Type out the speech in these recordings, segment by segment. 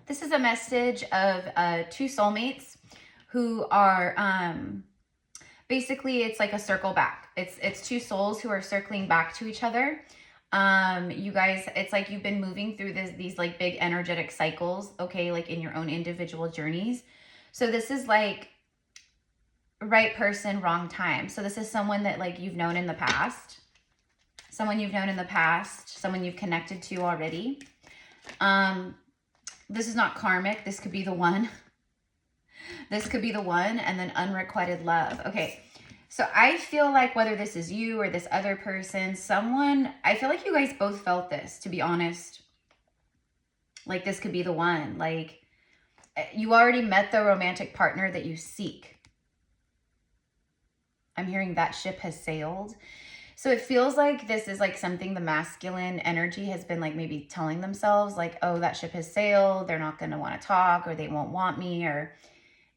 This is a message of two soulmates who are basically, it's like a circle back. It's two souls who are circling back to each other. You guys, it's like you've been moving through these like big energetic cycles, okay, like in your own individual journeys. So this is like right person, wrong time. So this is someone that like you've known in the past, someone you've known in the past, someone you've connected to already. This is not karmic. This could be the one. This could be the one. And then unrequited love. Okay. So I feel like whether this is you or this other person, someone, I feel like you guys both felt this, to be honest. Like this could be the one. Like you already met the romantic partner that you seek. I'm hearing that ship has sailed. So it feels like this is like something the masculine energy has been like maybe telling themselves like, oh, that ship has sailed. They're not going to want to talk, or they won't want me, or,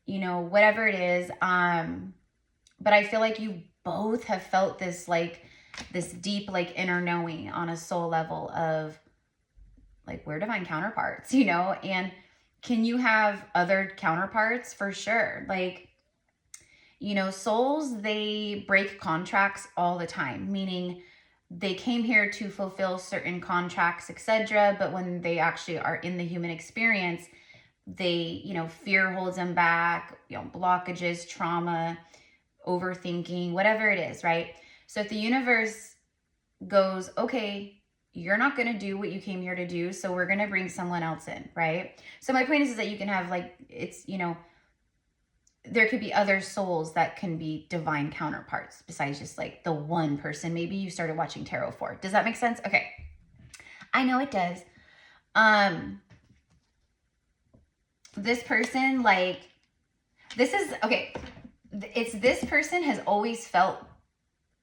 you know, whatever it is. But I feel like you both have felt this like this deep like inner knowing on a soul level of like we're divine counterparts, you know, and can you have other counterparts? For sure. Like, you know, souls, they break contracts all the time, meaning they came here to fulfill certain contracts, etc. But when they actually are in the human experience, they, you know, fear holds them back, you know, blockages, trauma, overthinking, whatever it is, right? So if the universe goes, okay, you're not going to do what you came here to do, so we're going to bring someone else in, right? So my point is that you can have like, it's, you know, there could be other souls that can be divine counterparts besides just like the one person maybe you started watching tarot for. Does that make sense? Okay. I know it does. This person, like, this is, okay, it's this person has always felt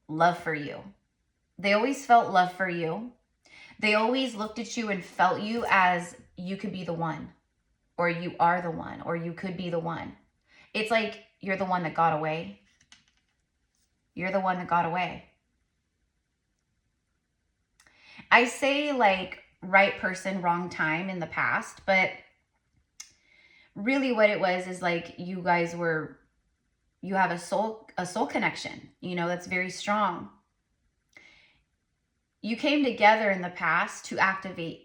love for you. They always felt love for you. They always looked at you and felt you as you could be the one, or you are the one, or you could be the one. It's like you're the one that got away. You're the one that got away. I say like right person, wrong time in the past, but really what it was is like you guys were, you have a soul connection, you know, that's very strong. You came together in the past to activate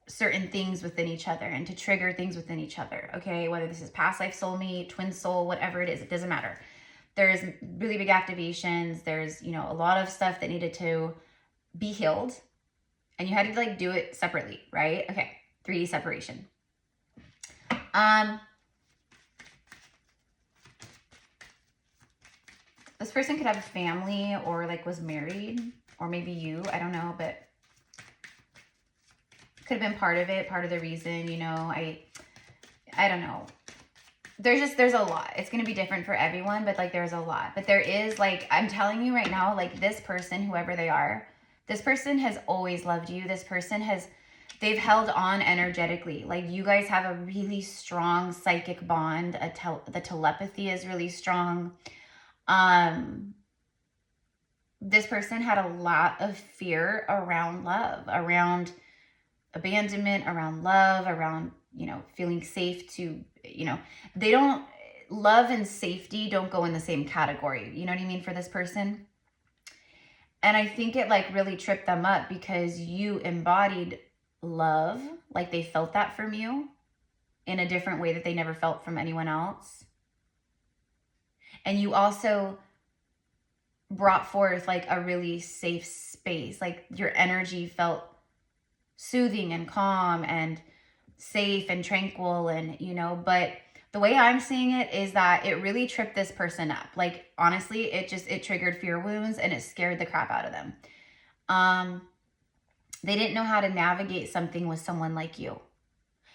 certain things within each other and to trigger things within each other, okay? Whether this is past life soulmate, twin soul, whatever it is, it doesn't matter. There's really big activations. There's, you know, a lot of stuff that needed to be healed, and you had to like do it separately, right? Okay, 3D separation. This person could have a family or like was married, or maybe you, I don't know, but could have been part of it, part of the reason, you know, I don't know. There's a lot. It's going to be different for everyone, but like there's a lot. But there is like, I'm telling you right now, like this person, whoever they are, this person has always loved you. This person has, they've held on energetically. Like you guys have a really strong psychic bond. The telepathy is really strong. This person had a lot of fear around love, around abandonment, around love, around, you know, feeling safe to, you know, they don't, love and safety don't go in the same category. You know what I mean? For this person. And I think it like really tripped them up because you embodied love. Like they felt that from you in a different way that they never felt from anyone else. And you also brought forth like a really safe space. Like your energy felt soothing and calm and safe and tranquil, and, you know, but the way I'm seeing it is that it really tripped this person up. Like, honestly, it triggered fear wounds and it scared the crap out of them. They didn't know how to navigate something with someone like you.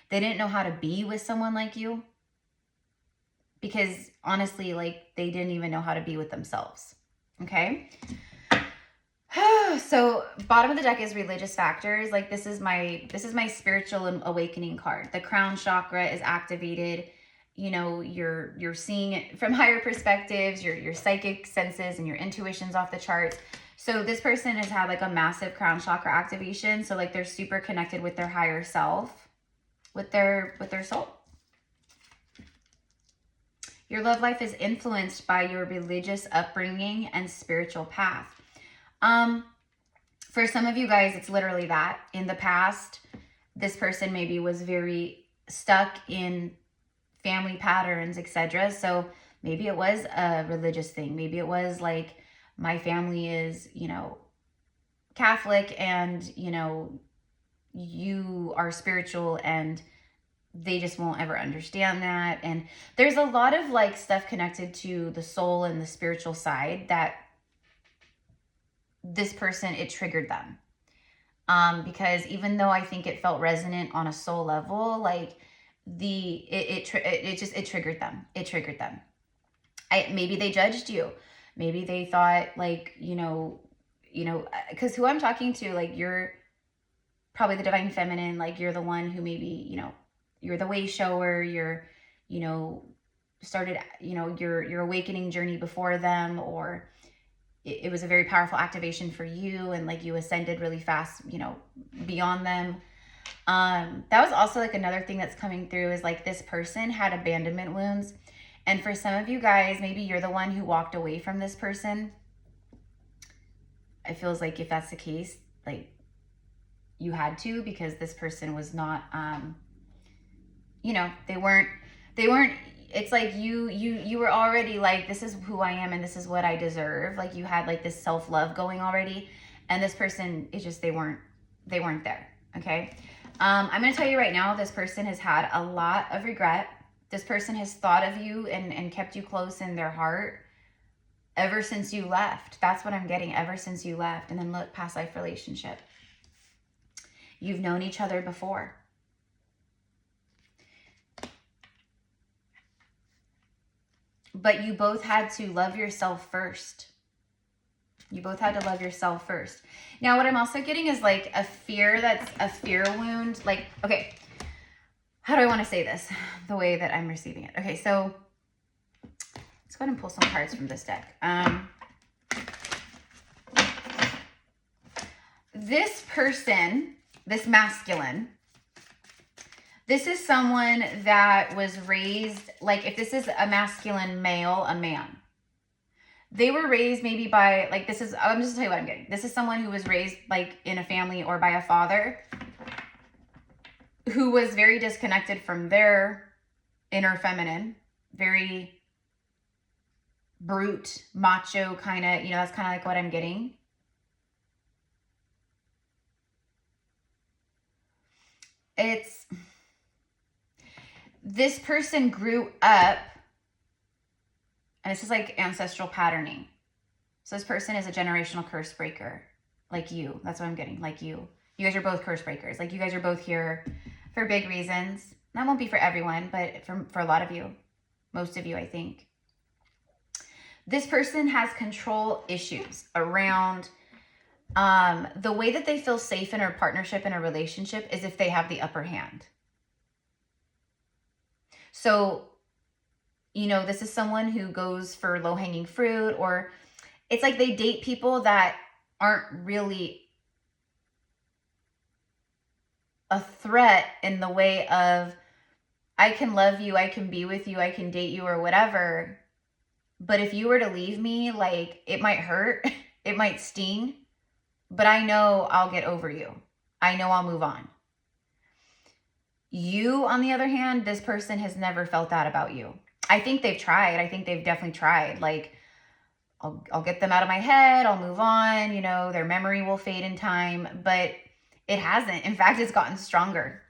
They didn't know how to be with someone like you because honestly, like they didn't even know how to be with themselves. Okay. So bottom of the deck is religious factors. Like this is my spiritual awakening card. The crown chakra is activated. You know, you're seeing it from higher perspectives, your psychic senses and your intuition's off the charts. So this person has had like a massive crown chakra activation. So like they're super connected with their higher self. with their soul. Your love life is influenced by your religious upbringing and spiritual path. For some of you guys, it's literally that. In the past, this person maybe was very stuck in family patterns, etc. So maybe it was a religious thing. Maybe it was like, my family is, you know, Catholic, and, you know, you are spiritual, and they just won't ever understand that. And there's a lot of like stuff connected to the soul and the spiritual side that this person, it triggered them. Because even though I think it felt resonant on a soul level, like it triggered them. It triggered them. Maybe they judged you. Maybe they thought like, you know, because who I'm talking to, like, you're probably the divine feminine, like you're the one who maybe, you know, you're the way shower, you're, you know, started, you know, your awakening journey before them, or it was a very powerful activation for you, and like you ascended really fast, you know, beyond them. That was also like another thing that's coming through, is like this person had abandonment wounds. And for some of you guys, maybe you're the one who walked away from this person. It feels like if that's the case, like you had to, because this person was not, you know, they weren't, it's like you were already like, this is who I am and this is what I deserve. Like you had like this self-love going already, and this person, it's just, they weren't there. Okay. I'm going to tell you right now, this person has had a lot of regret. This person has thought of you and kept you close in their heart ever since you left. That's what I'm getting, ever since you left. And then look, past life relationship. You've known each other before. But you both had to love yourself first. You both had to love yourself first. Now, what I'm also getting is like a fear, that's a fear wound. Like, okay, how do I want to say this? The way that I'm receiving it. Okay, so let's go ahead and pull some cards from this deck. This person, this masculine, this is someone that was raised, like if this is a masculine male, a man, they were raised maybe by, like this is, I'm just gonna tell you what I'm getting. This is someone who was raised like in a family or by a father who was very disconnected from their inner feminine, very brute, macho kind of, you know, that's kind of like what I'm getting. It's, this person grew up, and this is like ancestral patterning. So this person is a generational curse breaker, like you. That's what I'm getting, like you. You guys are both curse breakers. Like you guys are both here for big reasons. That won't be for everyone, but for a lot of you, most of you, I think. This person has control issues around the way that they feel safe in a partnership, in a relationship, is if they have the upper hand. So, you know, this is someone who goes for low-hanging fruit, or it's like they date people that aren't really a threat in the way of, I can love you, I can be with you, I can date you or whatever. But if you were to leave me, like it might hurt, it might sting, but I know I'll get over you. I know I'll move on. You, on the other hand, this person has never felt that about you. I think they've tried. I think they've definitely tried. Like, I'll get them out of my head. I'll move on. You know, their memory will fade in time, but it hasn't. In fact, it's gotten stronger.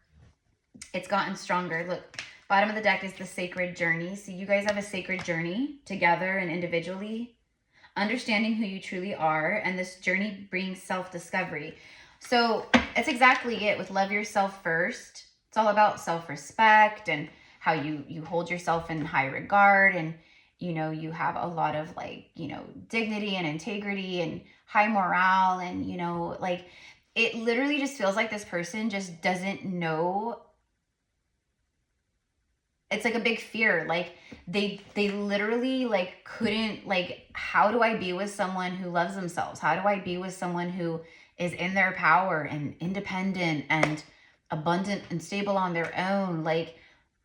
It's gotten stronger. Look, bottom of the deck is the sacred journey. So you guys have a sacred journey together and individually, understanding who you truly are. And this journey brings self-discovery. So that's exactly it with love yourself first. It's all about self-respect and how you hold yourself in high regard, and, you know, you have a lot of like, you know, dignity and integrity and high morale, and, you know, like it literally just feels like this person just doesn't know. It's like a big fear. Like they literally like couldn't, like, how do I be with someone who loves themselves? How do I be with someone who is in their power and independent and abundant and stable on their own. Like,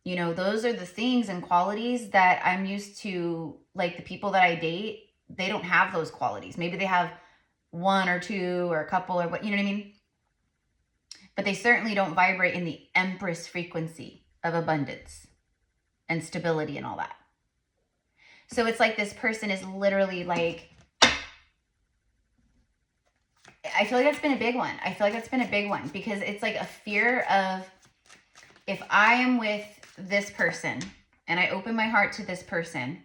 you know, those are the things and qualities that I'm used to. Like, the people that I date, they don't have those qualities. Maybe they have one or two or a couple or what, you know what I mean? But they certainly don't vibrate in the Empress frequency of abundance and stability and all that. So it's like this person is literally like, I feel like that's been a big one. I feel like that's been a big one because it's like a fear of, if I am with this person and I open my heart to this person,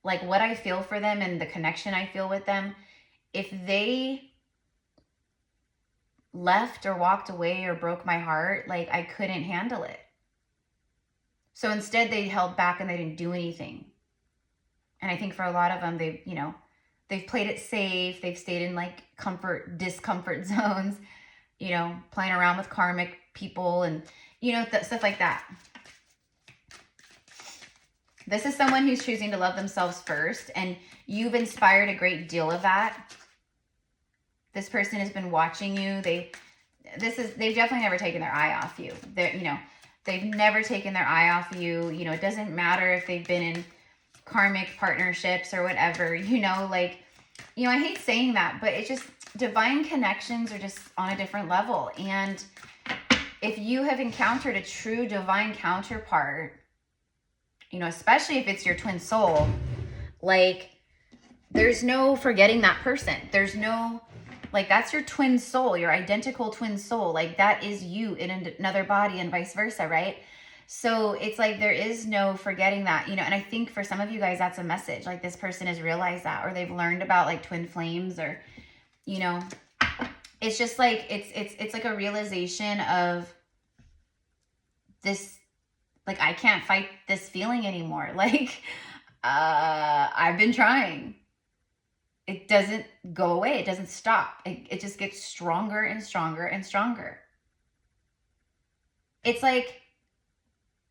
like what I feel for them and the connection I feel with them, if they left or walked away or broke my heart, like I couldn't handle it. So instead they held back and they didn't do anything. And I think for a lot of them, they've, you know, they've played it safe. They've stayed in like discomfort zones, you know, playing around with karmic people and, you know, stuff like that. This is someone who's choosing to love themselves first, and you've inspired a great deal of that. This person has been watching you. They've definitely never taken their eye off you. They're, you know, they've never taken their eye off you. You know, it doesn't matter if they've been in karmic partnerships or whatever, you know, like, you know, I hate saying that, but it's just, divine connections are just on a different level. And if you have encountered a true divine counterpart, you know, especially if it's your twin soul, like, there's no forgetting that person. There's no, like, that's your twin soul, your identical twin soul. Like, that is you in another body and vice versa, right? So it's like, there is no forgetting that, you know, and I think for some of you guys, that's a message. Like, this person has realized that, or they've learned about like twin flames, or, you know, it's just like, it's like a realization of this, like, I can't fight this feeling anymore. Like, I've been trying. It doesn't go away. It doesn't stop. It just gets stronger and stronger and stronger. It's like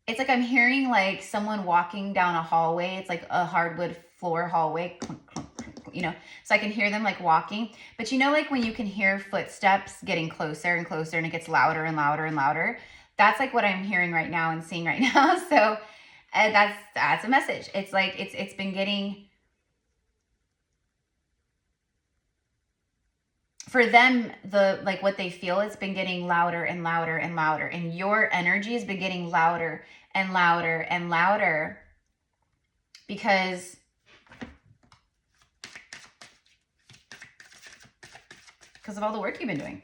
I'm hearing like someone walking down a hallway. It's like a hardwood floor hallway, you know, so I can hear them like walking. But you know, like when you can hear footsteps getting closer and closer and it gets louder and louder and louder, that's like what I'm hearing right now and seeing right now. So that's a message. It's like, it's been getting, for them, the, like what they feel, it's been getting louder and louder and louder, and your energy has been getting louder and louder and louder because of all the work you've been doing.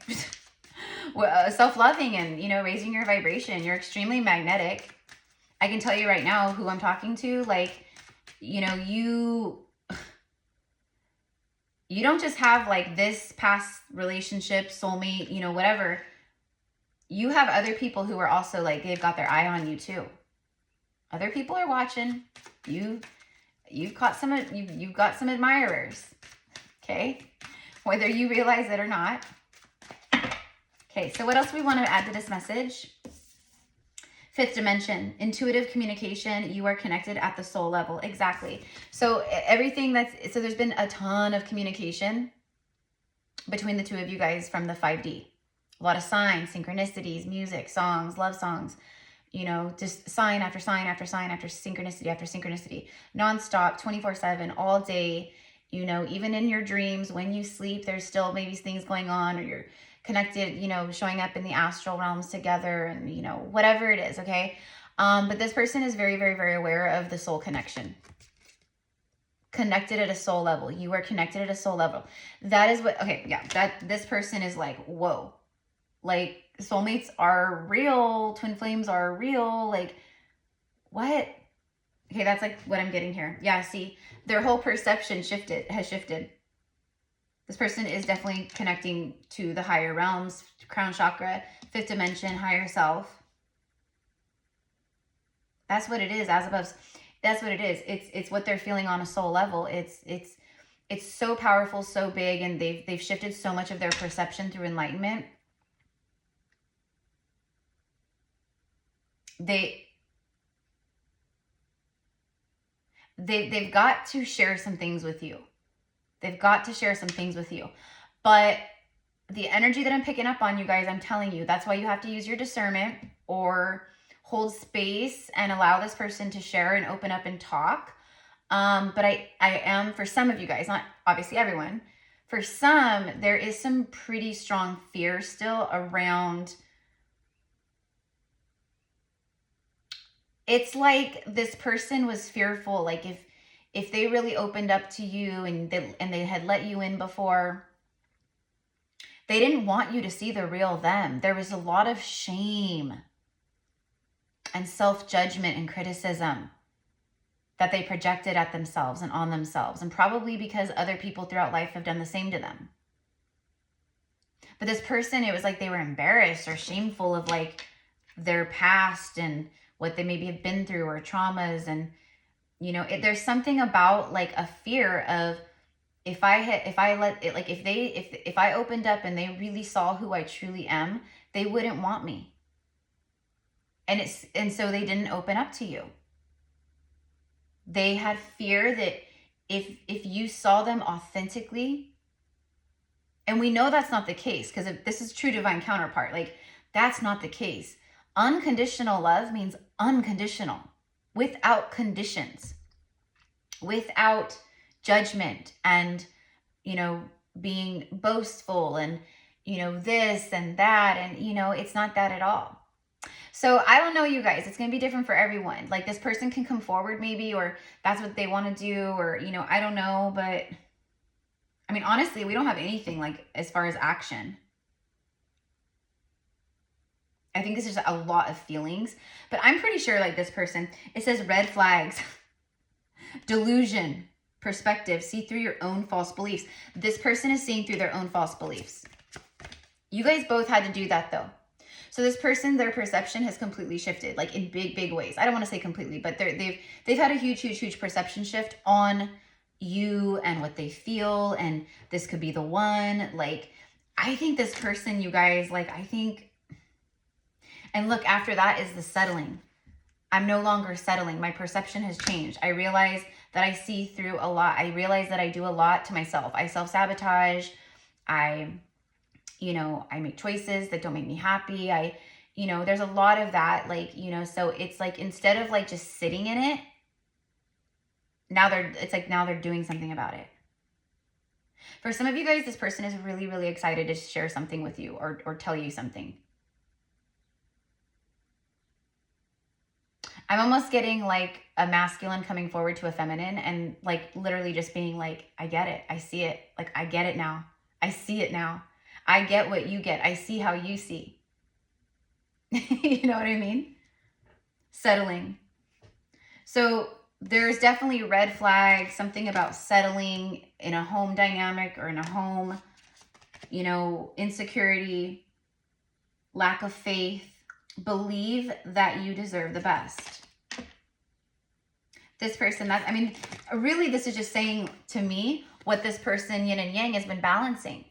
Self-loving and, you know, raising your vibration. You're extremely magnetic. I can tell you right now who I'm talking to, like, you know, you don't just have like this past relationship, soulmate, you know, whatever. You have other people who are also like, they've got their eye on you too. Other people are watching. You've got some admirers. Okay? Whether you realize it or not. Okay, so what else do we want to add to this message? Fifth dimension, intuitive communication. You are connected at the soul level. Exactly. So everything so there's been a ton of communication between the two of you guys from the 5D. A lot of signs, synchronicities, music, songs, love songs, you know, just sign after sign after sign after synchronicity, nonstop, 24/7, all day, you know, even in your dreams, when you sleep, there's still maybe things going on, or you're connected, you know, showing up in the astral realms together, and, you know, whatever it is, okay? But this person is very, very, very aware of the soul connection. Connected at a soul level. You are connected at a soul level. That is what, okay, yeah, that this person is like, whoa. Like, soulmates are real, twin flames are real, like, what? Okay, that's like what I'm getting here. Yeah, see, their whole perception has shifted. This person is definitely connecting to the higher realms, crown chakra, fifth dimension, higher self. That's what it is, as above. That's what it is. It's what they're feeling on a soul level. It's so powerful, so big, and they've shifted so much of their perception through enlightenment. They've got to share some things with you. They've got to share some things with you. But the energy that I'm picking up on, you guys, I'm telling you, that's why you have to use your discernment or hold space and allow this person to share and open up and talk. But I am, for some of you guys, not obviously everyone, for some, there is some pretty strong fear still around. It's like this person was fearful, like if they really opened up to you and they had let you in before, they didn't want you to see the real them. There was a lot of shame and self-judgment and criticism that they projected at themselves and on themselves, and probably because other people throughout life have done the same to them. But this person, it was like they were embarrassed or shameful of like their past and what they maybe have been through or traumas. And, you know, there's something about like a fear of if I opened up and they really saw who I truly am, they wouldn't want me. And so they didn't open up to you. They had fear that if you saw them authentically, and we know that's not the case, because if this is true divine counterpart, like that's not the case. Unconditional love means unconditional, without conditions, without judgment and, you know, being boastful and, you know, this and that. And, you know, it's not that at all. So I don't know, you guys, it's going to be different for everyone. Like this person can come forward maybe, or that's what they want to do, or, you know, I don't know. But I mean, honestly, we don't have anything like as far as action. I think this is a lot of feelings, but I'm pretty sure like this person, it says red flags, delusion, perspective, see through your own false beliefs. This person is seeing through their own false beliefs. You guys both had to do that though. So this person, their perception has completely shifted, like in big, big ways. I don't want to say completely, but they've had a huge perception shift on you and what they feel. And this could be the one. Like, I think this person, you guys, like, I think, and look, after that is the settling. I'm no longer settling. My perception has changed. I realize that I see through a lot. I realize that I do a lot to myself. I self-sabotage. You know, I make choices that don't make me happy. You know, there's a lot of that, like, you know, so it's like, instead of like just sitting in it, now they're doing something about it. For some of you guys, this person is really, really excited to share something with you or tell you something. I'm almost getting like a masculine coming forward to a feminine and like literally just being like, I get it. I see it. Like, I get it now. I see it now. I get what you get. I see how you see. You know what I mean? Settling. So there's definitely red flags, something about settling in a home dynamic or in a home, you know, insecurity, lack of faith, believe that you deserve the best. This person, I mean, really this is just saying to me what this person, yin and yang, has been balancing.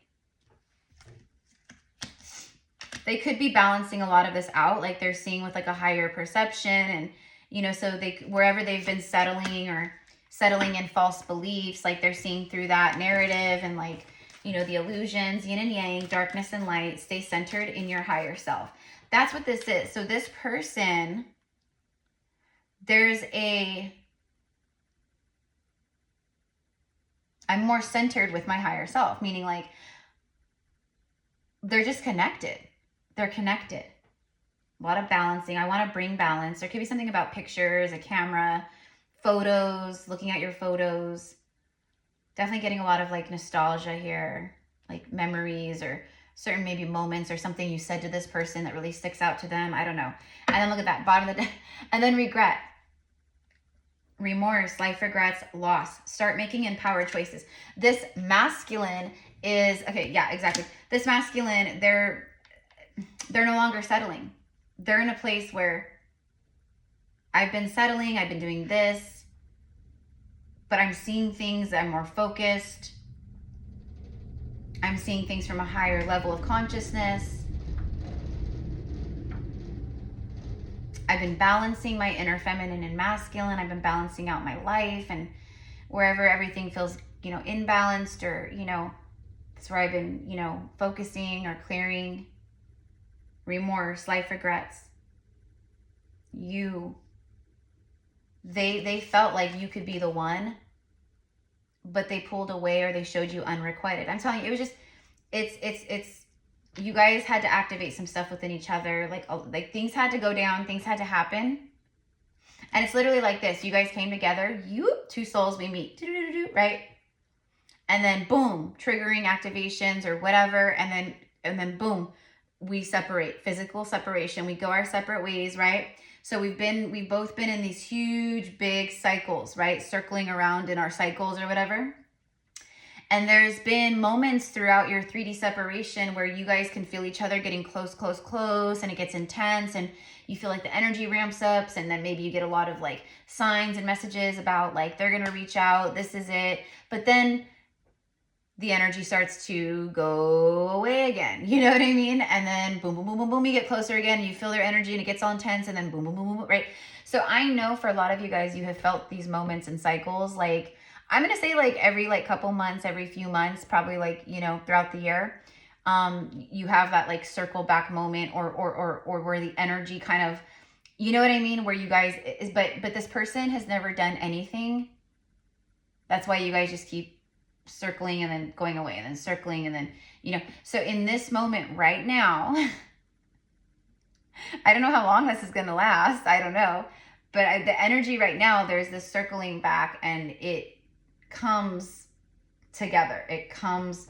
They could be balancing a lot of this out, like they're seeing with like a higher perception, and, you know, so wherever they've been settling in false beliefs, like they're seeing through that narrative and like, you know, the illusions, yin and yang, darkness and light. Stay centered in your higher self. That's what this is. So this person, I'm more centered with my higher self, meaning like they're just connected. They're connected. A lot of balancing. I want to bring balance. There could be something about pictures, a camera, photos, looking at your photos. Definitely getting a lot of like nostalgia here, like memories or certain maybe moments or something you said to this person that really sticks out to them. I don't know. And then look at that bottom of the deck. And then regret, remorse, life regrets, loss. Start making empowered choices. This masculine is, okay, yeah, exactly. This masculine, they're no longer settling. They're in a place where I've been settling, I've been doing this, but I'm seeing things, I'm more focused. I'm seeing things from a higher level of consciousness. I've been balancing my inner feminine and masculine. I've been balancing out my life, and wherever everything feels, you know, imbalanced or, you know, It's where I've been, you know, focusing or clearing remorse, life regrets. They felt like you could be the one, but they pulled away or they showed you unrequited. I'm telling you, it was just, it's, you guys had to activate some stuff within each other. Like things had to go down, things had to happen. And it's literally like this. You guys came together, two souls, we meet, right? And then boom, triggering activations or whatever. And then boom, we separate, physical separation. We go our separate ways, right? So we've both been in these huge, big cycles, right? Circling around in our cycles or whatever. And there's been moments throughout your 3D separation where you guys can feel each other getting close, close, close, and it gets intense, and you feel like the energy ramps up, and then maybe you get a lot of like signs and messages about like they're gonna reach out, this is it. But then the energy starts to go away again. You know what I mean? And then boom, boom, boom, boom, boom, you get closer again, you feel their energy and it gets all intense, and then boom, boom, boom, boom, right? So I know for a lot of you guys, you have felt these moments and cycles, like, I'm going to say like every like couple months, every few months, probably like, you know, throughout the year, you have that like circle back moment or where the energy kind of, you know what I mean? Where you guys, but this person has never done anything. That's why you guys just keep circling and then going away and then circling and then, you know, so in this moment right now, I don't know how long this is going to last. I don't know, but the energy right now, there's this circling back and it comes together. It comes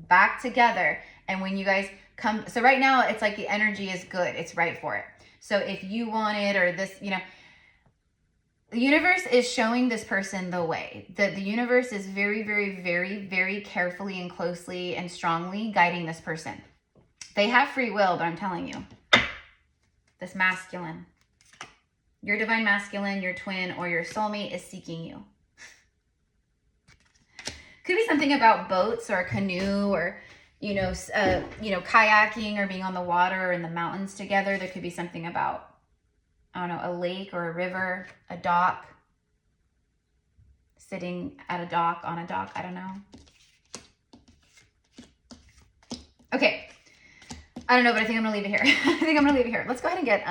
back together. And when you guys come, so right now it's like the energy is good. It's right for it. So if you want it or this, you know, the universe is showing this person the way. The universe is very, very, very, very carefully and closely and strongly guiding this person. They have free will, but I'm telling you, this masculine, your divine masculine, your twin, or your soulmate is seeking you. Could be something about boats or a canoe or, kayaking or being on the water or in the mountains together. There could be something about, I don't know, a lake or a river, a dock, sitting at a dock, on a dock, I don't know. Okay. I don't know, but I think I'm gonna leave it here. Let's go ahead and get,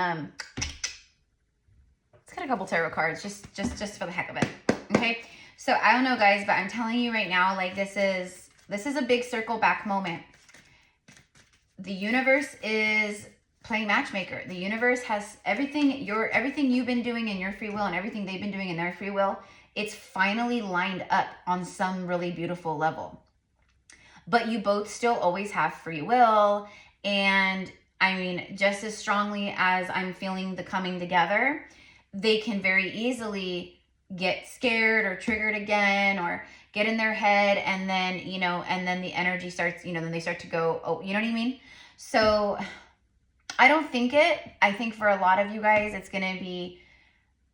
let's get a couple tarot cards just for the heck of it. Okay. So I don't know, guys, but I'm telling you right now, like this is a big circle back moment. The universe is playing matchmaker. The universe has everything you've been doing in your free will and everything they've been doing in their free will. It's finally lined up on some really beautiful level. But you both still always have free will. And I mean, just as strongly as I'm feeling the coming together, they can very easily get scared or triggered again or get in their head, and then, and then the energy starts, then they start to go, oh, you know what I mean? So I don't think I think for a lot of you guys, it's going to be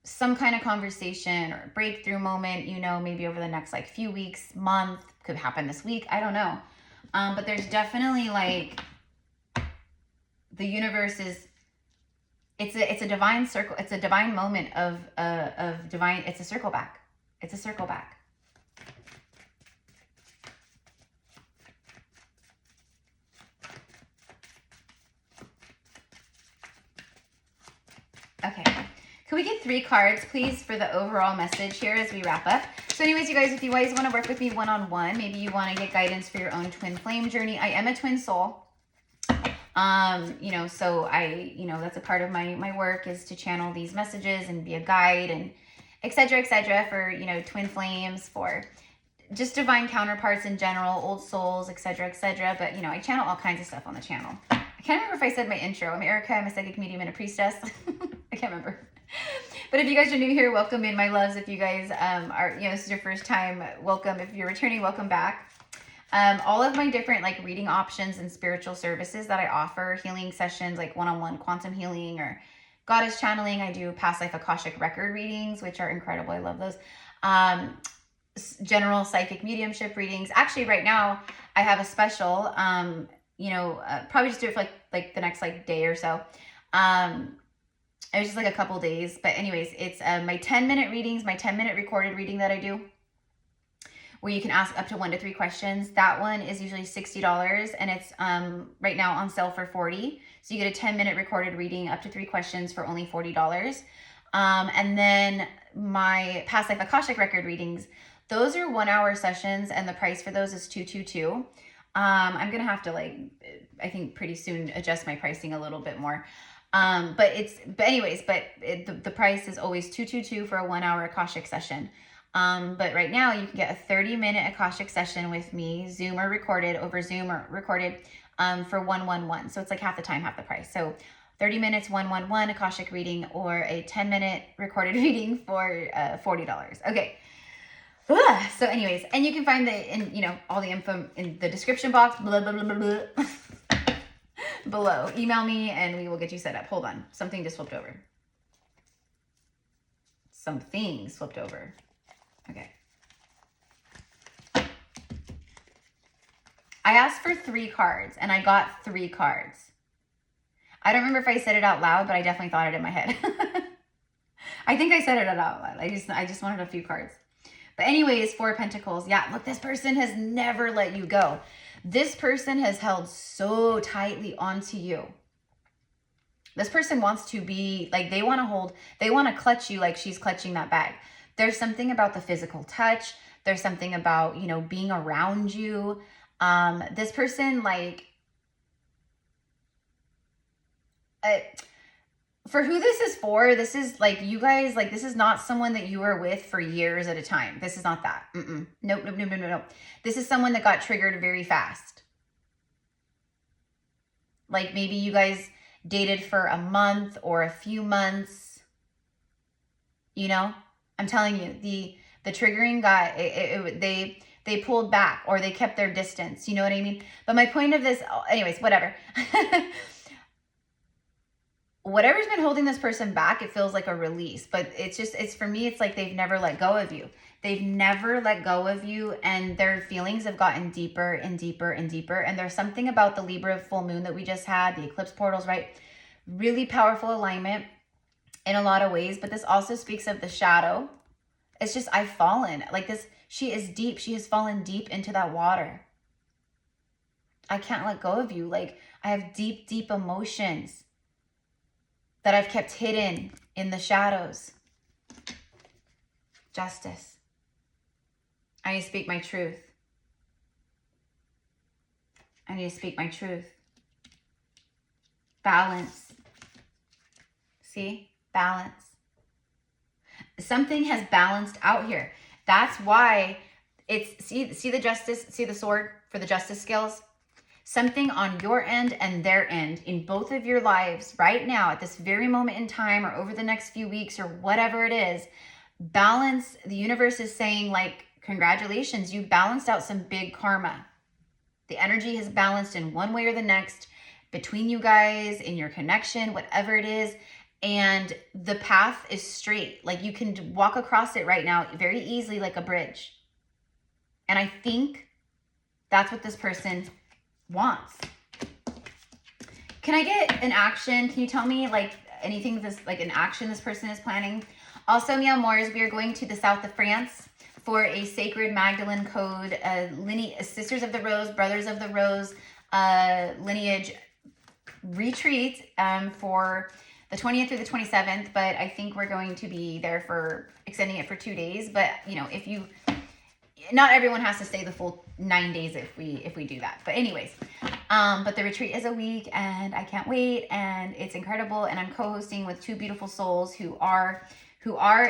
some kind of conversation or breakthrough moment, maybe over the next like few weeks, month, could happen this week. I don't know. But there's definitely like the universe is, it's a divine circle. It's a divine moment of divine. It's a circle back. It's a circle back. Okay. Can we get 3 cards, please, for the overall message here as we wrap up? So anyways, you guys, if you guys want to work with me one-on-one, maybe you want to get guidance for your own twin flame journey. I am a twin soul. So that's a part of my work, is to channel these messages and be a guide and et cetera, for, twin flames, for just divine counterparts in general, old souls, et cetera, but, I channel all kinds of stuff on the channel. I can't remember if I said my intro. I'm Erica. I'm a psychic medium and a priestess. I can't remember. But if you guys are new here, welcome in, my loves. If you guys are, this is your first time, welcome. If you're returning, welcome back. All of my different like reading options and spiritual services that I offer, healing sessions, like one-on-one quantum healing or goddess channeling. I do past life Akashic record readings, which are incredible. I love those. General psychic mediumship readings. Actually, right now I have a special, probably just do it for like the next like day or so. It was just like a couple days, but anyways, it's my 10-minute readings, my 10-minute recorded reading that I do, where you can ask up to 1 to 3 questions. That one is usually $60, and it's right now on sale for $40. So you get a 10-minute recorded reading, up to 3 questions for only $40. And then my past life Akashic record readings, those are 1-hour sessions, and the price for those is $222. I'm gonna have to, like, I think pretty soon adjust my pricing a little bit more. But the price is always $222 for a 1-hour Akashic session. But right now you can get a 30-minute Akashic session with me, Zoom or recorded, over Zoom or recorded, for $111. So it's like half the time, half the price. So 30 minutes, $111 Akashic reading, or a 10-minute recorded reading for $40. Okay. So anyways, and you can find all the info in the description box, blah, blah, blah, blah, blah. Below. Email me and we will get you set up. Hold on. Something just flipped over. Something flipped over. Okay. I asked for 3 cards and I got 3 cards. I don't remember if I said it out loud, but I definitely thought it in my head. I think I said it out loud. I just wanted a few cards. But anyways, 4 of Pentacles. Yeah, look, this person has never let you go. This person has held so tightly onto you. This person wants to be, like, they want to clutch you like she's clutching that bag. There's something about the physical touch. There's something about, being around you. This person, like, for who this is, like, you guys, like, this is not someone that you were with for years at a time. This is not that. Nope. This is someone that got triggered very fast. Like, maybe you guys dated for a month or a few months. I'm telling you, the triggering got, they pulled back, or they kept their distance. You know what I mean? But my point of this, anyways, whatever. Whatever's been holding this person back, it feels like a release. But for me, it's like they've never let go of you. They've never let go of you, and their feelings have gotten deeper and deeper and deeper. And there's something about the Libra full moon that we just had, the eclipse portals, right? Really powerful alignment in a lot of ways. But this also speaks of the shadow. It's just, I've fallen. Like this, she is deep. She has fallen deep into that water. I can't let go of you. Like, I have deep, deep emotions that I've kept hidden in the shadows. Justice. I need to speak my truth. I need to speak my truth. Balance. See? Balance. Something has balanced out here. That's why it's, see the justice, see the sword for the justice scales? Something on your end and their end in both of your lives right now at this very moment in time, or over the next few weeks, or whatever it is, balance. The universe is saying, like, congratulations, you balanced out some big karma. The energy has balanced in one way or the next between you guys, in your connection, whatever it is. And the path is straight. Like, you can walk across it right now very easily, like a bridge. And I think that's what this person wants. Can I get an action? Can you tell me, like, anything this, like, an action this person is planning? Also, meow mores, we are going to the south of France for a sacred Magdalene code, Sisters of the Rose, Brothers of the Rose lineage retreat for the 20th through the 27th. But I think we're going to be there for extending it for 2 days. But if you, not everyone has to stay the full 9 days if we do that. But anyways, but the retreat is a week, and I can't wait, and it's incredible. And I'm co-hosting with 2 beautiful souls who are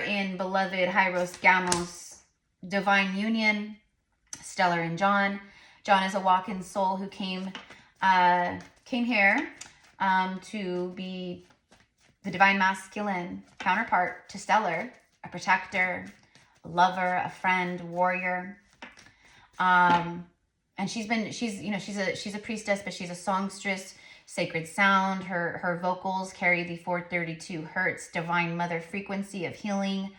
in beloved Hyros Gamos divine union, Stellar and John. John is a walk-in soul who came here to be the divine masculine counterpart to Stellar, a protector, a lover, a friend, warrior. And she's a priestess, but she's a songstress, sacred sound. Her vocals carry the 432 hertz divine mother frequency of healing.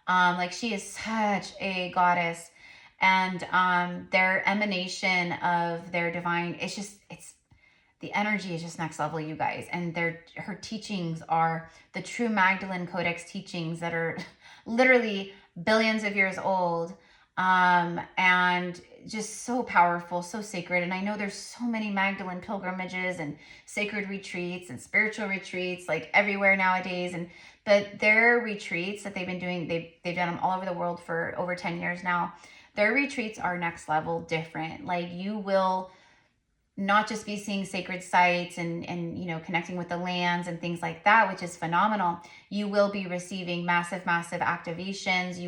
Like, she is such a goddess, and their emanation of their divine, it's the energy is just next level, you guys. And her teachings are the true Magdalene Codex teachings that are literally billions of years old. And just so powerful, so sacred. And I know there's so many Magdalene pilgrimages and sacred retreats and spiritual retreats like everywhere nowadays. But their retreats that they've been doing, they've done them all over the world for over 10 years now. Their retreats are next level different. Like, you will not just be seeing sacred sites and you know, connecting with the lands and things like that, which is phenomenal. You will be receiving massive activations.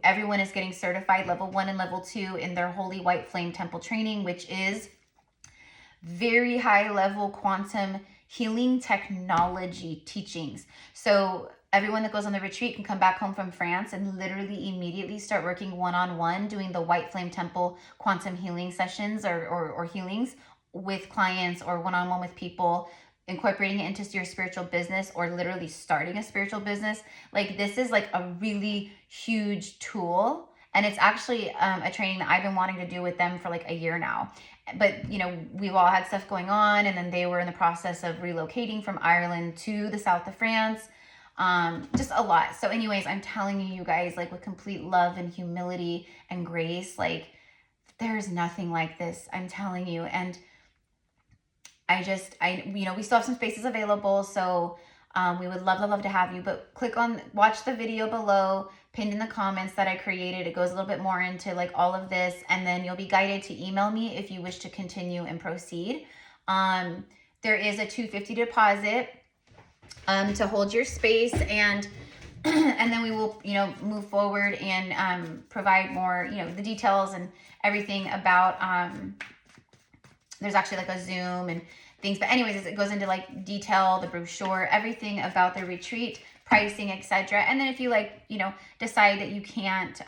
Everyone is getting certified level 1 and level 2 in their Holy White Flame Temple training, which is very high level quantum healing technology teachings. So everyone that goes on the retreat can come back home from France and literally immediately start working one-on-one, doing the White Flame Temple quantum healing sessions or healings with clients, or one-on-one with people, incorporating it into your spiritual business, or literally starting a spiritual business. Like, this is like a really huge tool. And it's actually a training that I've been wanting to do with them for like a year now. But, you know, we've all had stuff going on, and then they were in the process of relocating from Ireland to the south of France. Just a lot. So anyways, I'm telling you guys, like, with complete love and humility and grace, like, there's nothing like this. I'm telling you. And you know, we still have some spaces available. So we would love to have you, but watch the video below, pinned in the comments that I created. It goes a little bit more into like all of this, and then you'll be guided to email me if you wish to continue and proceed. There is a $250 deposit to hold your space, and then we will, you know, move forward and provide more, you know, the details and everything about, there's actually like a Zoom and things, but anyways, it goes into like detail, the brochure, everything about the retreat, pricing, etc. And then if you like, you know, decide that you can't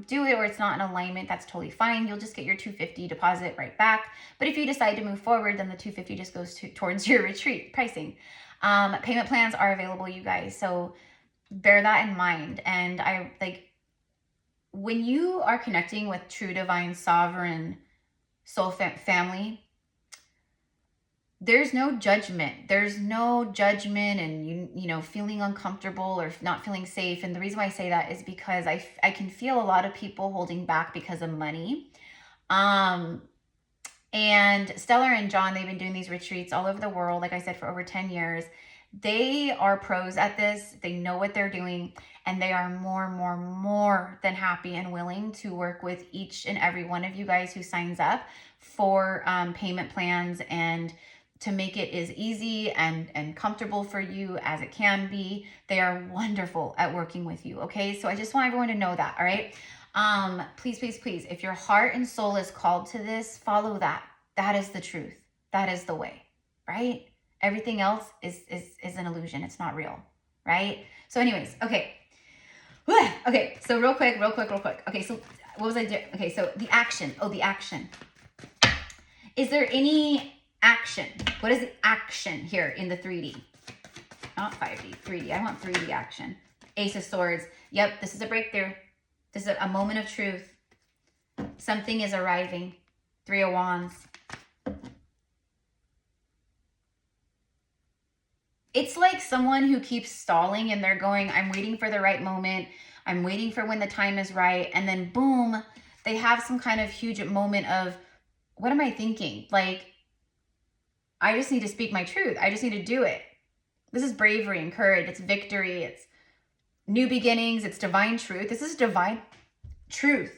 do it, or it's not in alignment, that's totally fine. You'll just get your $250 deposit right back. But if you decide to move forward, then the $250 just goes towards your retreat pricing. Payment plans are available, you guys, so bear that in mind. And I like, when you are connecting with true divine sovereign soul family, there's no judgment. There's no judgment and you know, feeling uncomfortable or not feeling safe. And the reason why I say that is because I can feel a lot of people holding back because of money. And Stellar and John, they've been doing these retreats all over the world, like I said, for over 10 years. They are pros at this. They know what they're doing, and they are more than happy and willing to work with each and every one of you guys who signs up for payment plans, and to make it as easy and comfortable for you as it can be. They are wonderful at working with you. Okay, so I just want everyone to know that. All right. Please, if your heart and soul is called to this, follow that. That is the truth. That is the way, right? Everything else is an illusion. It's not real, right? So anyways, okay. Okay, so real quick. Okay, so what was I doing? Okay, so the action. Oh, the action. Is there any action? What is the action here in the 3D? Not 5D, 3D. I want 3D action. Ace of Swords. Yep, this is a breakthrough. This is a moment of truth. Something is arriving. 3 of Wands. It's like someone who keeps stalling and they're going, I'm waiting for the right moment. I'm waiting for when the time is right. And then boom, they have some kind of huge moment of, what am I thinking? Like, I just need to speak my truth. I just need to do it. This is bravery and courage. It's victory. It's new beginnings. It's divine truth. This is divine truth.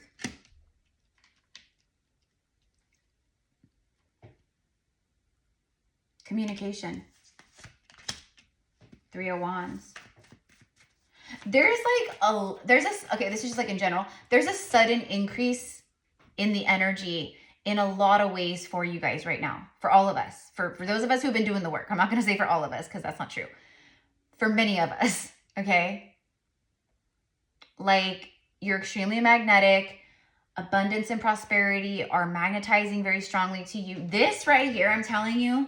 Communication. 3 of Wands. There's okay, this is just like in general. There's a sudden increase in the energy in a lot of ways for you guys right now. For all of us. For those of us who've been doing the work. I'm not going to say for all of us because that's not true. For many of us, okay? Like, you're extremely magnetic. Abundance and prosperity are magnetizing very strongly to you. This right here, I'm telling you,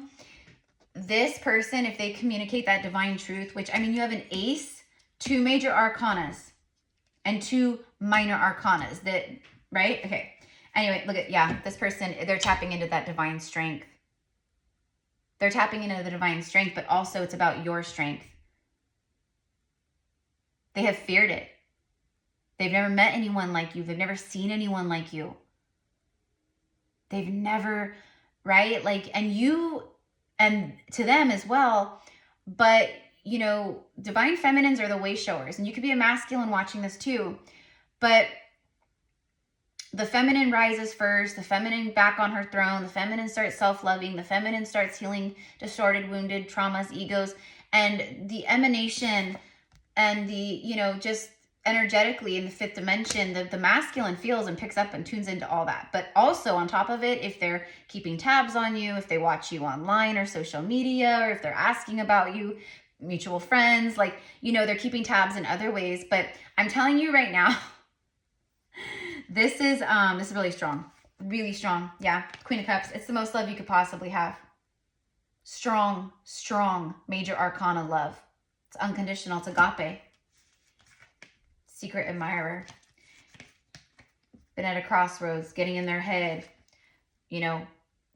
this person, if they communicate that divine truth, which, I mean, you have an ace, 2 major arcanas, and 2 minor arcanas that, right? Okay. Anyway, look at, yeah, this person, they're tapping into that divine strength. They're tapping into the divine strength, but also it's about your strength. They have feared it. They've never met anyone like you. They've never seen anyone like you. They've never, right? Like, and you, and to them as well. But, you know, divine feminines are the way showers. And you could be a masculine watching this too. But the feminine rises first. The feminine back on her throne. The feminine starts self-loving. The feminine starts healing distorted, wounded traumas, egos. And the emanation and the, you know, just energetically in the fifth dimension, the masculine feels and picks up and tunes into all that. But also on top of it, if they're keeping tabs on you, if they watch you online or social media, or if they're asking about you, mutual friends, like, you know, they're keeping tabs in other ways. But I'm telling you right now, this is really strong, really strong. Yeah. Queen of Cups. It's the most love you could possibly have. Strong, strong major arcana love. It's unconditional. It's agape. Secret admirer. Been at a crossroads, getting in their head, you know,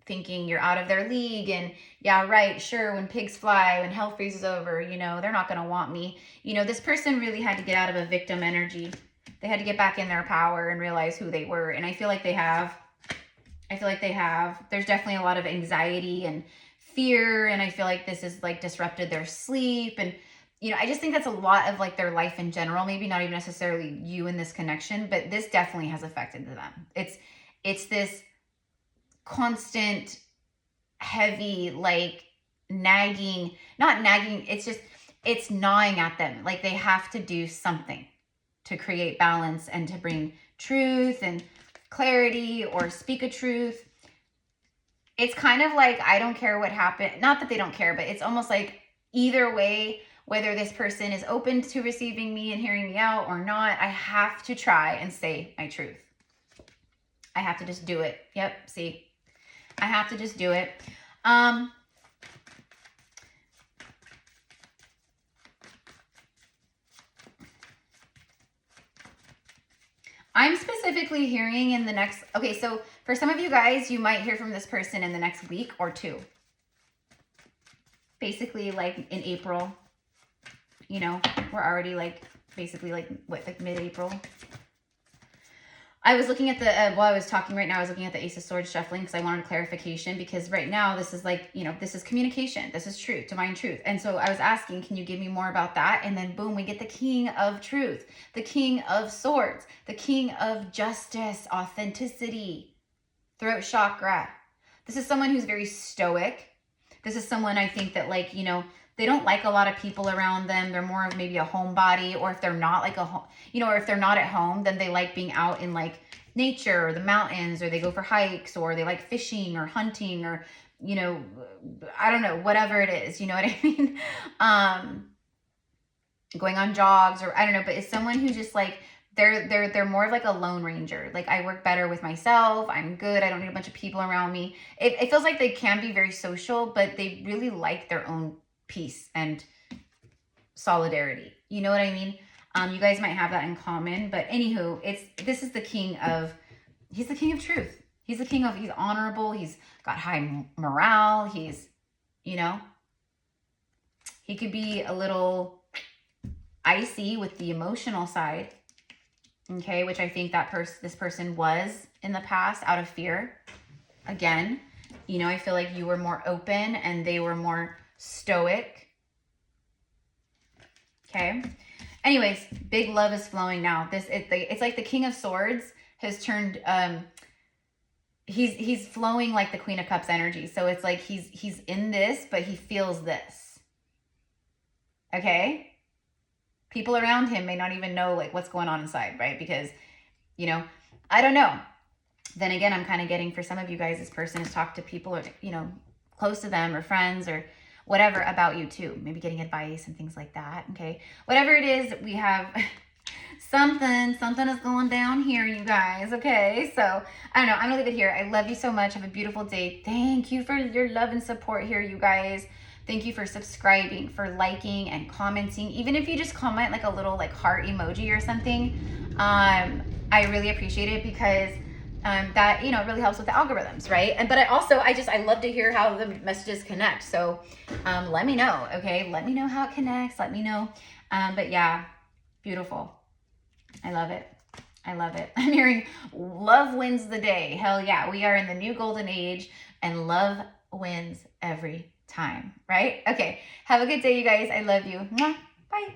thinking you're out of their league. And yeah, right, sure, when pigs fly, when hell freezes over, you know, they're not going to want me. You know, this person really had to get out of a victim energy. They had to get back in their power and realize who they were. And I feel like they have. I feel like they have. There's definitely a lot of anxiety and fear. And I feel like this has like disrupted their sleep. And you know, I just think that's a lot of like their life in general, maybe not even necessarily you in this connection, but this definitely has affected them. It's this constant, heavy, like nagging, not nagging. It's gnawing at them. Like they have to do something to create balance and to bring truth and clarity or speak a truth. It's kind of like, I don't care what happened. Not that they don't care, but it's almost like either way, whether this person is open to receiving me and hearing me out or not, I have to try and say my truth. I have to just do it. Yep, see? I have to just do it. I'm specifically hearing in the next... Okay, so for some of you guys, you might hear from this person in the next week or two. Basically, like in April. You know, we're already like, basically like, what, like mid-April? I was looking at the, while I was talking right now, I was looking at the Ace of Swords shuffling because I wanted clarification, because right now this is like, you know, this is communication. This is truth, divine truth. And so I was asking, can you give me more about that? And then boom, we get the King of Truth, the King of Swords, the King of Justice, authenticity, throat chakra. This is someone who's very stoic. This is someone I think that like, you know, they don't like a lot of people around them. They're more of maybe a homebody, or if they're not like a home, you know, or if they're not at home, then they like being out in like nature or the mountains, or they go for hikes, or they like fishing or hunting, or, you know, I don't know, whatever it is, you know what I mean? Going on jogs, or I don't know, but it's someone who just like, they're more of like a lone ranger. Like I work better with myself. I'm good. I don't need a bunch of people around me. It feels like they can be very social, but they really like their own peace and solidarity. You know what I mean? You guys might have that in common, but anywho, this is the king of, he's the King of Truth. He's the king of, he's honorable. He's got high morale. He's, you know, he could be a little icy with the emotional side. Okay. Which I think that this person was in the past out of fear. Again, you know, I feel like you were more open and they were more stoic. Okay. Anyways, big love is flowing now. It's like the King of Swords has turned, he's flowing like the Queen of Cups energy. So it's like he's in this, but he feels this. Okay. People around him may not even know like what's going on inside, right? Because, you know, I don't know. Then again, I'm kind of getting, for some of you guys, this person has talked to people, or, you know, close to them or friends or whatever about you too. Maybe getting advice and things like that. Okay. Whatever it is, we have something is going down here, you guys. Okay. So I don't know. I'm gonna leave it here. I love you so much. Have a beautiful day. Thank you for your love and support here, you guys. Thank you for subscribing, for liking and commenting. Even if you just comment like a little like heart emoji or something, I really appreciate it, because that, you know, really helps with the algorithms, right? And but I love to hear how the messages connect. So let me know, okay? Let me know how it connects. Let me know. But yeah, beautiful. I love it. I love it. I'm hearing love wins the day. Hell yeah. We are in the new golden age and love wins every time, right? Okay. Have a good day, you guys. I love you. Mwah. Bye.